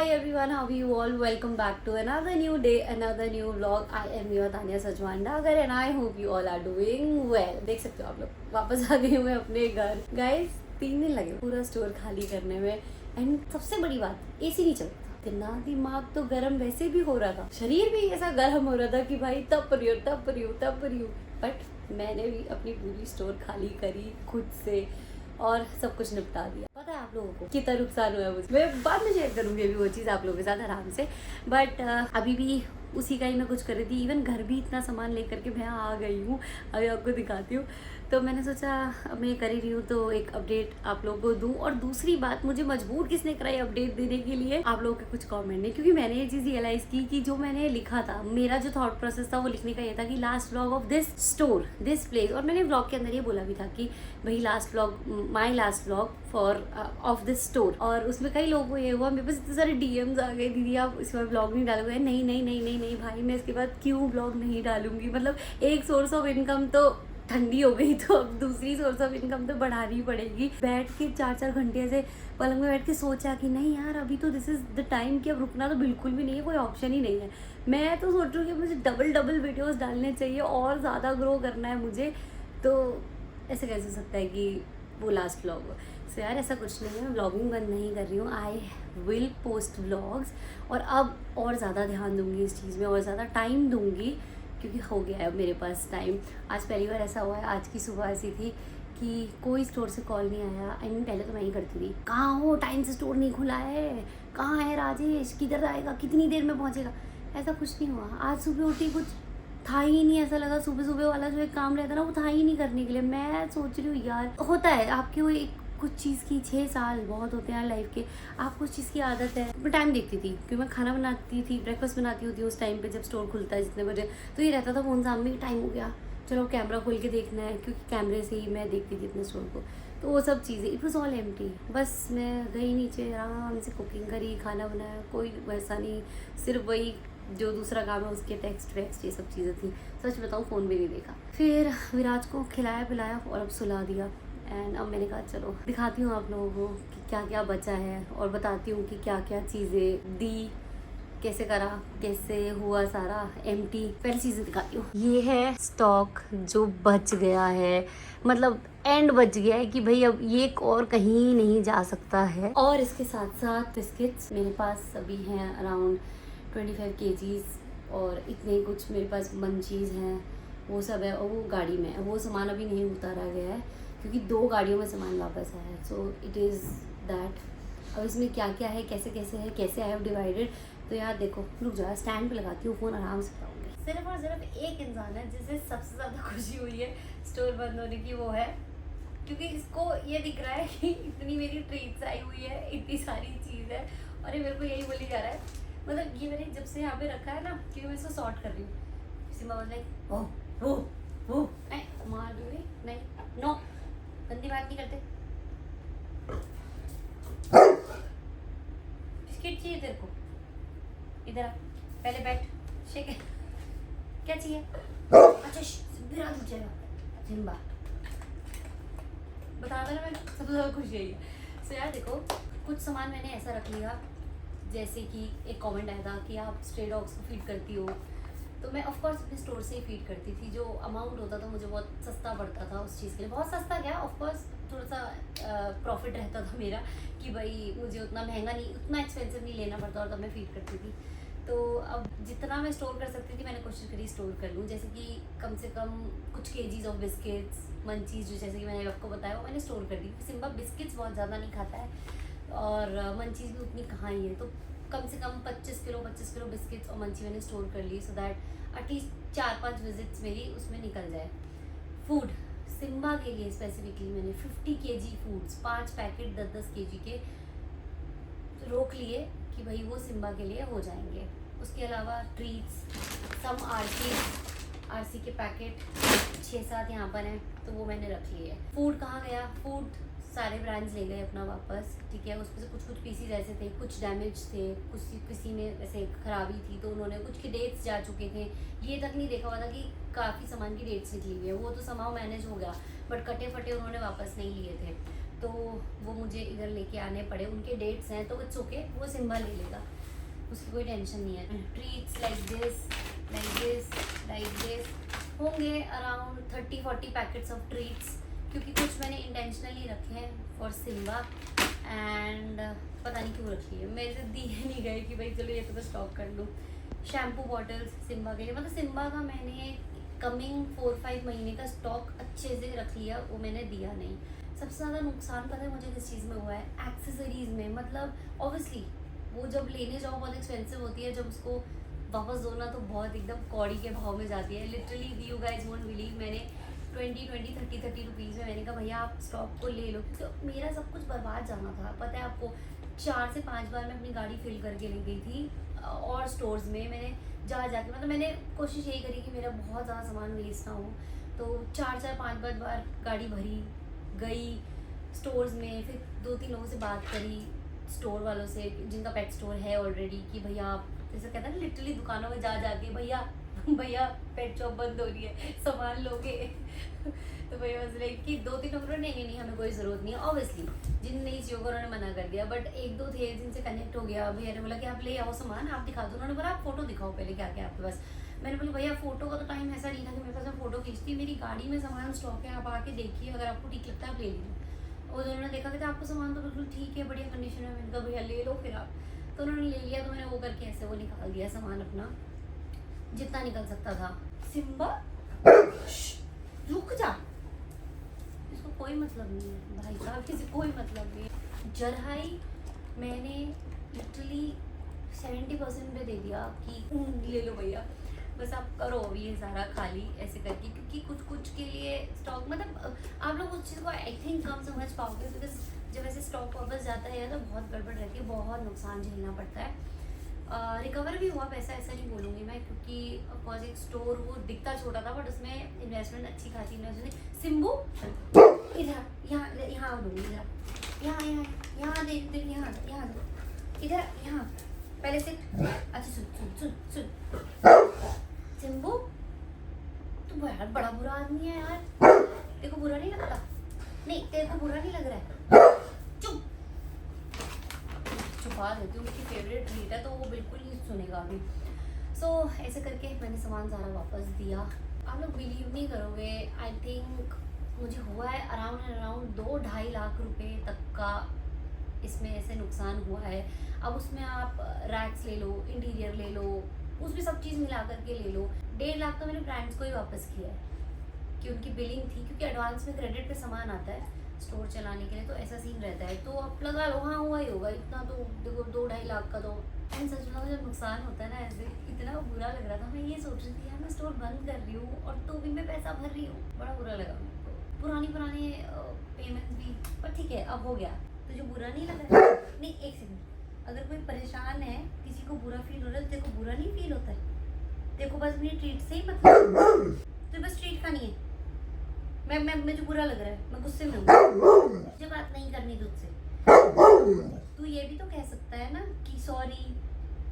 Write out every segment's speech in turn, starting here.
Hi everyone, how are you all? Welcome back to another new day, another new vlog. I am your Tanya Sajwanda and I hope you all are doing well. देख सकते हो आप लोग वापस आ गई हूँ मैं अपने घर. Guys, 3 दिन लगे पूरा स्टोर खाली करने में. एंड सबसे बड़ी बात, एसी नहीं चलता. इतना दिमाग तो गर्म वैसे भी हो रहा था, शरीर भी ऐसा गर्म हो रहा था कि भाई तप रही हूँ. बट मैंने भी अपनी पूरी स्टोर खाली करी खुद से और सब कुछ निपटा दिया. पता है आप लोगों को कितना नुकसान हुआ है मुझे, मैं बाद में शेयर करूंगी अभी वो चीज़ आप लोगों के साथ आराम से. बट अभी भी उसी का ही मैं कुछ कर रही थी. इवन घर भी इतना सामान लेकर के मैं आ गई हूँ, अभी आपको दिखाती हूँ. तो मैंने सोचा अब मैं कर ही रही हूँ तो एक अपडेट आप लोगों को दूँ. और दूसरी बात, मुझे मजबूर किसने कराई अपडेट देने के लिए? आप लोगों के कुछ कमेंट ने. क्योंकि मैंने ये चीज़ रियलाइज़ की कि जो मैंने लिखा था, मेरा जो थॉट प्रोसेस था वो लिखने का ये था कि last vlog of this store, this place. और मैंने व्लॉग के अंदर ये बोला भी था कि भाई last vlog, my last vlog for of this store. और उसमें कई लोगों को ये हुआ, मेरे पास इतने सारे डीएम्स आ गए, दीदी आप इस बार व्लॉग नहीं डालोगे. नहीं भाई, मैं इसके बाद क्यों व्लॉग नहीं डालूंगी. मतलब एक सोर्स ऑफ इनकम तो ठंडी हो गई, तो अब दूसरी सोर्स ऑफ इनकम तो बढ़ानी पड़ेगी. बैठ के 4 घंटे ऐसे पलंग में बैठ के सोचा कि नहीं यार, अभी तो दिस इज़ द टाइम कि अब रुकना तो बिल्कुल भी नहीं है, कोई ऑप्शन ही नहीं है. मैं तो सोच रही हूँ कि मुझे डबल वीडियोस डालने चाहिए और ज़्यादा ग्रो करना है मुझे. तो ऐसे कैसे हो सकता है कि वो लास्ट व्लॉग हो. सो यार ऐसा कुछ नहीं है, मैं व्लॉगिंग बंद नहीं कर रही हूँ. आई विल पोस्ट व्लॉग्स और अब और ज़्यादा ध्यान दूँगी इस चीज़ में और ज़्यादा टाइम दूँगी, क्योंकि हो गया है मेरे पास टाइम. आज पहली बार ऐसा हुआ है, आज की सुबह ऐसी थी कि कोई स्टोर से कॉल नहीं आया. आई मीन पहले तो मैं ही करती थी, कहाँ हो, टाइम से स्टोर नहीं खुला है, कहाँ है राजेश, किधर आएगा, कितनी देर में पहुँचेगा. ऐसा कुछ नहीं हुआ. आज सुबह उठी, कुछ था ही नहीं. ऐसा लगा सुबह वाला जो एक काम रहता है ना, वो था ही नहीं करने के लिए. मैं सोच रही हूँ यार, होता है आपकी वो एक कुछ चीज़ की 6 साल बहुत होते हैं लाइफ के, आपको उस चीज़ की आदत है. मैं टाइम देखती थी क्योंकि मैं खाना बनाती थी, ब्रेकफास्ट बनाती होती हूँ उस टाइम पे जब स्टोर खुलता है जितने बजे. तो ये रहता था फ़ोन सामने, टाइम हो गया, चलो कैमरा खोल के देखना है, क्योंकि कैमरे से ही मैं देखती थी अपने स्टोर को. तो वो सब चीज़ें, इट वॉज ऑल एम्प्टी. बस मैं गई नीचे, आराम से कुकिंग करी, खाना बनाया, कोई वैसा नहीं, सिर्फ वही जो दूसरा काम है उसके टेक्स्ट वेक्स्ट ये सब चीज़ें थी. सच बताऊँ फ़ोन भी नहीं देखा. फिर विराज को खिलाया पिलाया और अब सुला दिया. एंड अब मैंने कहा चलो दिखाती हूँ आप लोगों को कि क्या क्या बचा है और बताती हूँ कि क्या क्या चीज़ें दी, कैसे करा, कैसे हुआ सारा एम्प्टी. पहली चीज़ें दिखाती हूँ. ये है स्टॉक जो बच गया है, मतलब एंड बच गया है कि भाई अब ये और कहीं नहीं जा सकता है. और इसके साथ साथ बिस्किट्स मेरे पास अभी हैं अराउंड 25 kgs. और इतने कुछ मेरे पास मंचीज़ हैं, वो सब है. और वो गाड़ी में है, वो सामान अभी नहीं उतारा गया है क्योंकि 2 गाड़ियों में सामान वापस आया है. So it is that. अब इसमें क्या क्या है, कैसे कैसे है, कैसे आई हैव डिवाइडेड. तो यार देखो, रुक जाओ, स्टैंड पे लगाती हूँ फ़ोन, आराम से बताऊँगी. सिर्फ और सिर्फ एक इंसान है जिसे सबसे ज़्यादा खुशी हुई है स्टोर बंद होने की, वो है क्योंकि इसको ये दिख रहा है कि इतनी मेरी ट्रीट्स आई हुई है, इतनी सारी चीज़ है और ये मेरे को यही बोली जा रहा है. मतलब ये मैंने जब से यहाँ पे रखा है ना, क्योंकि मैं इसको सॉर्ट कर रही हूँ. सिम्बा वाज लाइक वो नहीं मार दूँगी, नहीं नो, गंदी बात नहीं करते. बिस्किट चाहिए तेरे को, इधर आ, पहले बैठ, शेक. क्या चाहिए? अच्छा विराट उठ जाएगा. सिम्बा बता दो ना, मैं सबसे ज़्यादा खुश यही है. सो यार देखो, कुछ सामान मैंने ऐसा रख लिया, जैसे कि एक कमेंट आया था कि आप स्ट्रे डॉग्स को फीड करती हो. तो मैं ऑफकोर्स अपने स्टोर से ही फीड करती थी. जो अमाउंट होता था मुझे बहुत सस्ता पड़ता था उस चीज़ के लिए. बहुत सस्ता क्या, ऑफकोर्स थोड़ा सा प्रॉफिट रहता था मेरा कि भाई मुझे उतना महंगा नहीं, उतना एक्सपेंसिव नहीं लेना पड़ता, और तब मैं फीड करती थी. तो अब जितना मैं स्टोर कर सकती थी मैंने कोशिश करी स्टोर कर लूँ. जैसे कि कम से कम कुछ kgs ऑफ बिस्किट्स, मंचीज़, जो जैसे कि मैंने आपको बताया वो मैंने स्टोर कर दी. सिम्बा बिस्किट्स बहुत ज़्यादा नहीं खाता है और मंचीज़ भी उतनी कहाँ ही है. तो कम से कम 25 किलो बिस्किट्स और मंची मैंने स्टोर कर ली, सो दैट एटलीस्ट 4-5 विजिट्स मेरी उसमें निकल जाए. फूड सिम्बा के लिए स्पेसिफिकली मैंने 50 kg फूड्स, 5 पैकेट 10-10 kg के रोक लिए कि भाई वो सिम्बा के लिए हो जाएंगे. उसके अलावा ट्रीट्स, सम आरसी के पैकेट 6-7 यहाँ पर हैं, तो वो मैंने रख लिए. फूड कहाँ गया? फूड सारे ब्रांड्स ले गए अपना वापस, ठीक है. उसमें से कुछ पीसीज ऐसे थे, कुछ डैमेज थे, किसी में ऐसे खराबी थी, तो उन्होंने कुछ की डेट्स जा चुके थे. ये तक नहीं देखा हुआ था कि काफ़ी सामान की डेट्स निकली हुई है, वो तो समाव मैनेज हो गया, बट कटे फटे उन्होंने वापस नहीं लिए थे. तो वो मुझे इधर लेके आने पड़े, उनके डेट्स हैं तो इट्स ओके, वो सिम्बा ले लेगा, उसकी कोई टेंशन नहीं है। ट्रीट्स लाइक दिस होंगे अराउंड 30-40 पैकेट्स ऑफ ट्रीट्स, क्योंकि कुछ मैंने इंटेंशनली रखे हैं फॉर सिम्बा एंड पता नहीं क्यों रखी है, मेरे से दिए नहीं गए कि भाई चलो ये तो स्टॉक कर लूँ। शैम्पू बॉटल्स सिम्बा के लिए, मतलब सिम्बा का मैंने कमिंग 4-5 महीने का स्टॉक अच्छे से रख लिया, वो मैंने दिया नहीं। सबसे ज़्यादा नुकसान पता है मुझे किस चीज़ में हुआ है, एक्सेसरीज़ में। मतलब ऑब्वियसली वो जब लेने जाओ बहुत एक्सपेंसिव होती है, जब उसको वापस दो ना तो बहुत एकदम कौड़ी के भाव में जाती है। Literally you guys won't believe, मैंने 20-30 रुपीज़ में मैंने कहा भैया आप स्टॉक को ले लो, क्योंकि मेरा सब कुछ बर्बाद जाना था। पता है आपको, 4 से 5 बार मैं अपनी गाड़ी फिल करके ले गई थी और स्टोर्स में मैंने जाके, मतलब मैंने कोशिश यही करी कि मेरा बहुत ज़्यादा सामान वेस्ट ना हो, तो 4-5 बार गाड़ी भरी गई स्टोर्स में, फिर 2-3 लोगों से बात करी स्टोर वालों से जिनका पेट स्टोर है ऑलरेडी, कि भैया आप जैसे कहते हैं ना लिटरली दुकानों में जाके भैया पेट शॉप बंद हो रही है, सामान लोगे तो भैया लाइक कि 2-3 लोगों ने नहीं हमें कोई ज़रूरत नहीं है। ऑब्वियसली जिन नहीं चाहिए उन्होंने मना कर दिया, बट 1-2 थे जिनसे कनेक्ट हो गया। भैया ने बोला कि आप ले आओ सामान, आप दिखा दो। उन्होंने बोला आप फोटो दिखाओ पहले क्या क्या आपके पास। मैंने बोला भैया फोटो का तो टाइम ऐसा नहीं था कि मेरे पास मैं फोटो खींचती, मेरी गाड़ी में सामान स्टॉक है, आप आके देखिए, अगर आपको ठीक लगता है आप ले लीजिए। और उन्होंने देखा कि आपको सामान तो बिल्कुल ठीक है, बढ़िया कंडीशन में। मैंने कहा भैया ले लो फिर आप, तो उन्होंने ले लिया। तो मैंने वो करके ऐसे वो निकाल दिया सामान अपना जितना निकल सकता था। सिम्बा रुक जा, इसको कोई मतलब नहीं है भाई साहब, किसी कोई मतलब नहीं है। जरहाई मैंने लिटरली 70% पे दे दिया कि ले लो भैया, बस आप करो अभी ये सारा खाली ऐसे करके, क्योंकि कुछ के लिए स्टॉक, मतलब आप लोग उस चीज़ को आई थिंक कम समझ पाओगे, बिकॉज जब ऐसे स्टॉक वापस जाता है तो बहुत गड़बड़ रहती है, बहुत नुकसान झेलना पड़ता है। रिकवर भी हुआ पैसा, ऐसा नहीं बोलूँगी मैं, क्योंकि ऑफकोर्स एक स्टोर वो दिखता छोटा था बट उसमें इन्वेस्टमेंट अच्छी खासी इन्वेस्टमेंट। सिम्बू इधर, यहाँ दूँगी, इधर यहाँ देख यहाँ इधर यहाँ पहले से। अच्छा सुन सिम्बू, तू बहुत बड़ा बुरा आदमी है यार, तेरे को बुरा नहीं लगता? नहीं तेरे को बुरा नहीं लग रहा है? चुप, छुपा देती हूँ, उसकी फेवरेट ट्रीट है तो वो बिल्कुल नहीं सुनेगा अभी। सो ऐसे करके मैंने सामान सारा वापस दिया। आप लोग बिलीव नहीं करोगे, आई थिंक मुझे हुआ है अराउंड 2-2.5 लाख रुपए तक का इसमें ऐसे नुकसान हुआ है। अब उसमें आप रैक्स ले लो, इंटीरियर ले लो, उसमें सब चीज़ मिला करके ले लो। 1.5 लाख तो मैंने ब्रांड्स को ही वापस किया है कि उनकी बिलिंग थी, क्योंकि एडवांस में क्रेडिट पे सामान आता है स्टोर चलाने के लिए, तो ऐसा सीन रहता है। तो आप लगा लो हाँ हुआ ही होगा इतना, तो देखो 2-2.5 लाख का तो। एंड सच में जब नुकसान होता है ना ऐसे, इतना बुरा लग रहा था। मैं ये सोच रही थी यार मैं स्टोर बंद कर रही हूँ और तो भी मैं पैसा भर रही हूँ, बड़ा बुरा लगा मेरे को। पुरानी पेमेंट भी, पर ठीक है अब हो गया। तो जो बुरा नहीं लग रहा है, नहीं एक सेकंड, अगर कोई परेशान है, किसी को बुरा फील हो रहा है, तेरे को बुरा नहीं फील होता है? तेरे को बस अपनी ट्रीट से ही मतलब, तो बस ट्रीट खानी है। मैं मुझे बुरा लग रहा है, मैं गुस्से में हूँ, मुझे बात नहीं करनी तुझसे। तू ये भी तो कह सकता है ना कि सॉरी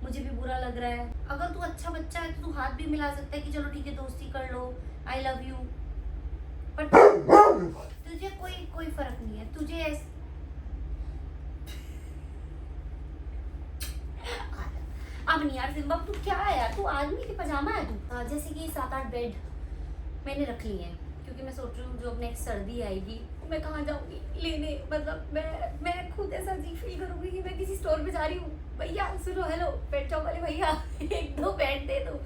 मुझे भी बुरा लग रहा है। अगर तू अच्छा बच्चा है तो तू हाथ भी मिला सकता है कि चलो ठीक है दोस्ती कर लो, आई लव यू। पर तुझे कोई फर्क नहीं है, तुझे अब नहीं यार सिम्बा, तू क्या है यार, तू आदमी की पजामा है तू। जैसे कि 7-8 बेड मैंने रख लिए हैं, क्योंकि मैं सोच रही हूँ जो नेक्स्ट सर्दी आएगी मैं कहाँ जाऊँगी लेने। मतलब मैं खुद ऐसा अजीब फील करूँगी कि मैं किसी स्टोर में जा रही हूँ, भैया सुनो हेलो पेट शॉप वाले भैया 1-2 बेड दे दो।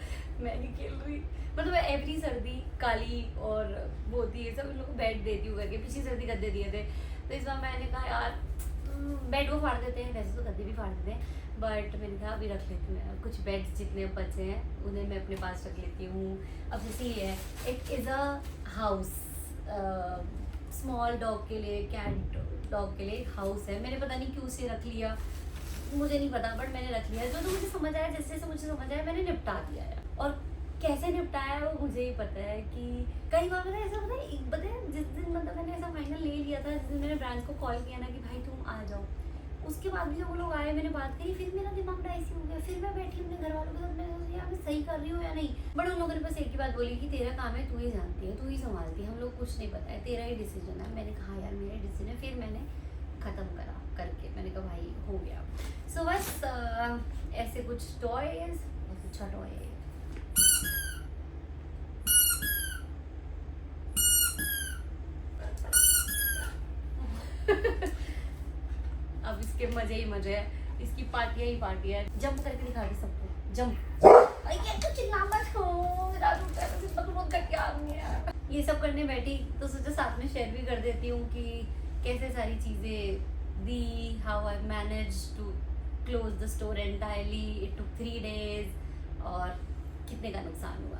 मैं नहीं खेल रही, मतलब मैं एवरी सर्दी काली और मोती ये सब इन लोग को बेड देती हूँ करके। पिछली सर्दी गद्दे दिए थे, तो इस बार मैंने कहा यार बेड वो फाड़ देते हैं, वैसे तो गद्दे भी फाड़ देते हैं, बट मैंने कहा अभी रख लेती हूँ। कुछ बेड्स जितने बचे हैं उन्हें मैं अपने पास रख लेती हूँ। अब जैसे ये है, it is a house, small dog के लिए, कैट डॉग के लिए एक हाउस है। मैंने पता नहीं क्यों उसे रख लिया, मुझे नहीं पता, बट मैंने रख लिया। जो तो मुझे समझ आया, जैसे जैसे मुझे समझ आया मैंने निपटा दिया है। और कैसे निपटाया है वो मुझे ही पता है कि कई बार मैंने ऐसा पता है जिस दिन मतलब मैंने ऐसा फाइनल ले लिया था, जिस दिन मैंने ब्रांच को कॉल किया ना कि भाई तुम आ जाओ, उसके बाद भी जब वो लोग आए, मैंने बात करी, फिर मेरा दिमाग डाइसी हो गया। फिर मैं बैठी अपने घर वालों के साथ, मैंने सोचा यार मैं सही कर रही हूँ या नहीं। बट उन लोगों ने बस एक ही बात बोली कि तेरा काम है, तू ही जानती है, तू ही संभालती है, हम लोग कुछ नहीं पता है, तेरा ही डिसीजन है। मैंने कहा यार मेरा डिसीजन है। फिर मैंने ख़त्म करा करके, मैंने कहा भाई हो गया। सो बस ऐसे कुछ टॉयज, बहुत अच्छा टॉय है। अब इसके मजे ही मजे है, इसकी पार्टियां ही पार्टियां है। जंप करके दिखा रही सबको, जंप। ये तो चिल्ला मत हो, मेरा रोज का क्या है। ये सब करने बैठी तो सोचा साथ में शेयर भी कर देती हूँ कि कैसे सारी चीजें दी, how I manage to close the store entirely, it took 3 days और कितने का नुकसान हुआ।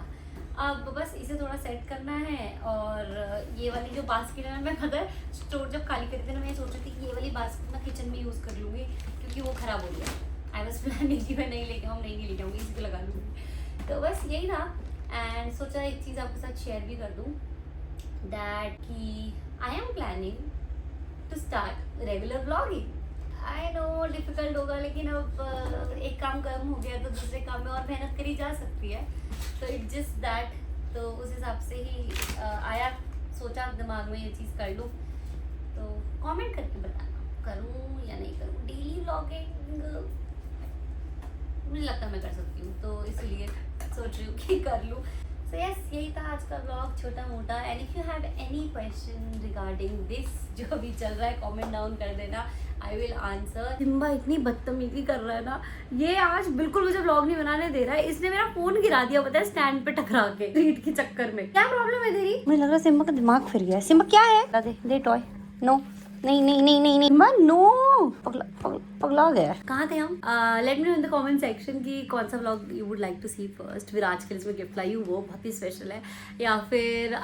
अब बस इसे थोड़ा सेट करना है। और ये वाली जो बास्केट है, मैं अगर स्टोर जब खाली करी थी ना, मैं सोच रही थी कि ये वाली बास्केट मैं किचन में यूज़ कर लूँगी, क्योंकि वो ख़राब हो गया। आई वॉज प्लानिंग कि मैं नहीं लेके आऊँ, नहीं लेके आऊँगी, इसी को लगा लूँगी। तो बस यही था। एंड सोचा एक चीज़ आपके साथ शेयर भी कर दूँ, दैट कि I am planning to start regular blogging. I know difficult होगा, लेकिन अब एक काम कम हो गया तो दूसरे काम में और मेहनत करी जा सकती है। तो इट्स जस्ट दैट, तो उस हिसाब से ही आया, सोचा दिमाग में ये चीज़ कर लूँ। तो कमेंट करके बताना करूँ या नहीं करूँ। डेली व्लॉगिंग मुझे लगता है मैं कर सकती हूँ, तो इसलिए सोच रही हूँ कि कर लूँ। सो यस, यही था आज का ब्लॉग, छोटा मोटा। And if you have any question regarding this जो अभी चल रहा है, कमेंट डाउन कर देना, आई विल आंसर। सिम्बा इतनी बदतमीजी कर रहा है ना, ये आज बिल्कुल मुझे ब्लॉग नहीं बनाने दे रहा है। इसने मेरा फोन गिरा दिया, पता है, स्टैंड पे टकरा के, रीड के चक्कर में। क्या प्रॉब्लम है तेरी? मुझे लग रहा है सिम्बा का दिमाग फिर गया। सिम्बा क्या है? दे टॉय। नो, नहीं नहीं नहीं नहीं नहीं सिम्बा, नो। पगला गया। कहाँ थे हम? Let me know in the comment section कि कौन सा vlog you would like to see first. Viraj के लिए इसमें गिफ्ट लाई हूँ, वो बहुत ही स्पेशल है, या फिर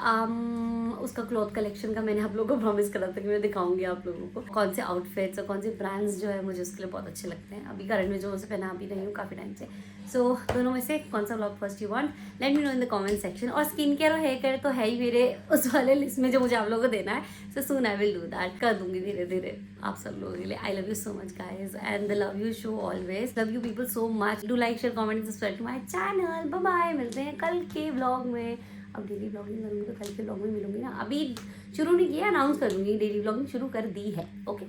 उसका क्लॉथ कलेक्शन का मैंने आप लोगों को प्रॉमिस करा था कि मैं दिखाऊंगी आप लोगों को कौन से आउटफिट्स और कौन से ब्रांड्स जो है मुझे उसके लिए बहुत अच्छे लगते हैं। अभी करंट में जो उसे पहना भी नहीं हूँ काफ़ी टाइम से। सो दोनों में से कौन सा vlog first you want, late me know in the comment section. और स्किन केयर और हेयर केयर तो है ही मेरे उस वाले लिस्ट में जो मुझे आप लोगों को देना है। So soon I will do that, कर दूंगी धीरे धीरे आप सब लोगों के लिए। I love you so much guys and the love you show always. Love you people so much. Do like share comment subscribe to my channel. Bye bye, मिलते हैं कल के व्लॉग में। अब डेली ब्लॉगिंग करूँगी तो कल के ब्लॉग में मिलूंगी ना। अभी शुरू नहीं किया, अनाउंस करूँगी, डेली ब्लॉगिंग शुरू कर दी है। ओके।